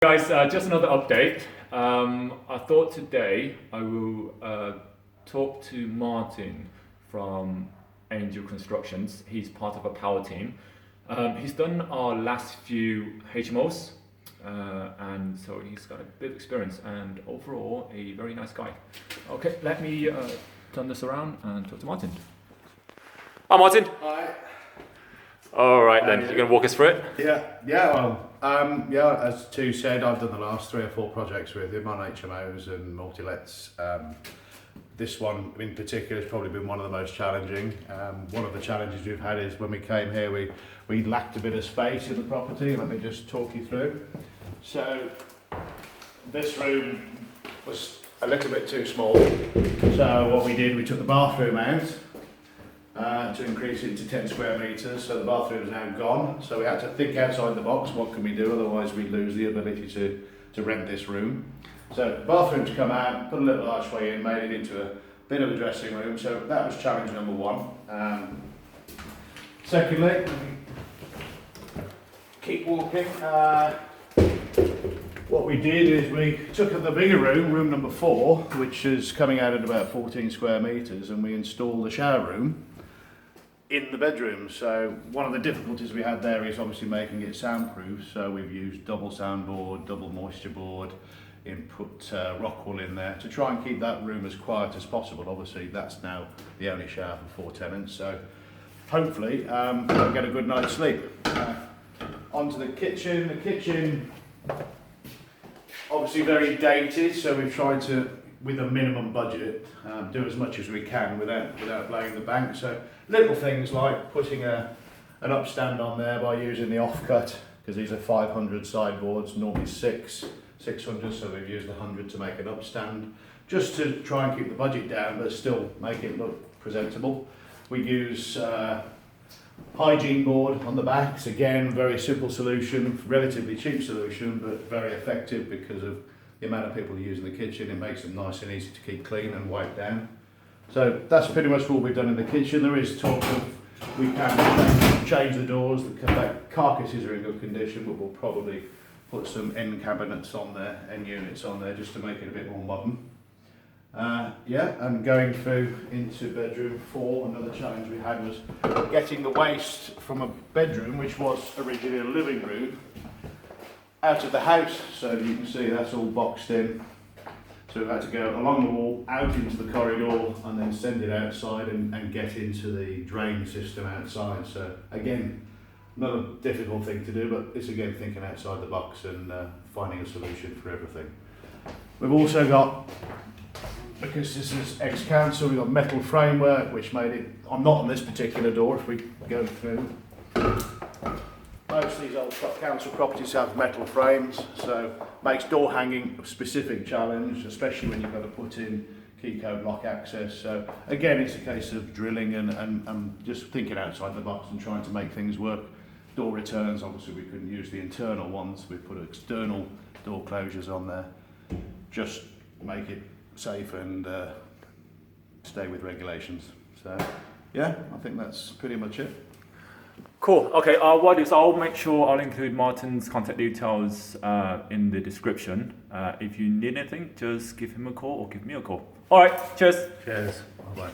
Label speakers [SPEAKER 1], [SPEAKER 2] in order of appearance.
[SPEAKER 1] Guys, just another update. I thought today I will talk to Martyn from Angel Constructions. He's part of a power team. He's done our last few HMOs, and so he's got a bit of experience and overall a very nice guy. Okay, let me turn this around and talk to Martyn. Hi Martyn.
[SPEAKER 2] Hi.
[SPEAKER 1] All right then, you're going to walk us through it?
[SPEAKER 2] Yeah, as Tu said, I've done the last 3 or 4 projects with him on HMOs and multi-lets. This one in particular has probably been one of the most challenging. One of the challenges we've had is when we came here, we lacked a bit of space in the property. Let me just talk you through. So this room was a little bit too small. So what we did, we took the bathroom out to increase it to 10 square metres, so the bathroom is now gone. So we had to think outside the box, what can we do, otherwise we'd lose the ability to rent this room. So the bathroom's come out, put a little archway in, made it into a bit of a dressing room, so that was challenge number 1. Secondly, keep walking. What we did is we took the bigger room, room number 4, which is coming out at about 14 square metres, and we installed the shower room in the bedroom. So one of the difficulties we had there is obviously making it soundproof, so we've used double soundboard, double moisture board, put rock wool in there to try and keep that room as quiet as possible. Obviously that's now the only shower for 4 tenants, so hopefully they'll get a good night's sleep. Onto the kitchen obviously very dated, so we've tried to, with a minimum budget, do as much as we can without blowing the bank. So little things like putting an upstand on there by using the offcut, because these are 500 sideboards, normally 600, so we've used 100 to make an upstand, just to try and keep the budget down but still make it look presentable. We use hygiene board on the backs, again very simple solution, relatively cheap solution but very effective because of the amount of people who use in the kitchen. It makes them nice and easy to keep clean and wipe down. So that's pretty much what we've done in the kitchen. There is talk of we can change the doors. The carcasses are in good condition, but we'll probably put some end cabinets on there, end units on there, just to make it a bit more modern. And going through into bedroom 4, another challenge we had was getting the waste from a bedroom, which was originally a living room, out of the house. So you can see that's all boxed in. So we've had to go along the wall, out into the corridor, and then send it outside and get into the drain system outside. So again, another difficult thing to do, but it's again thinking outside the box and finding a solution for everything. We've also got, because this is ex-council, we've got metal framework, which made it, I'm not on this particular door, if we go through. Most of these old council properties have metal frames, so makes door hanging a specific challenge, especially when you've got to put in key code lock access. So again, it's a case of drilling and just thinking outside the box and trying to make things work. Door returns, obviously we couldn't use the internal ones, we put external door closures on there, just make it safe and stay with regulations. So yeah, I think that's pretty much it.
[SPEAKER 1] Cool. Okay, what is, I'll make sure I'll include Martyn's contact details in the description. If you need anything, just give him a call or give me a call. All right, cheers.
[SPEAKER 2] Cheers. Bye-bye.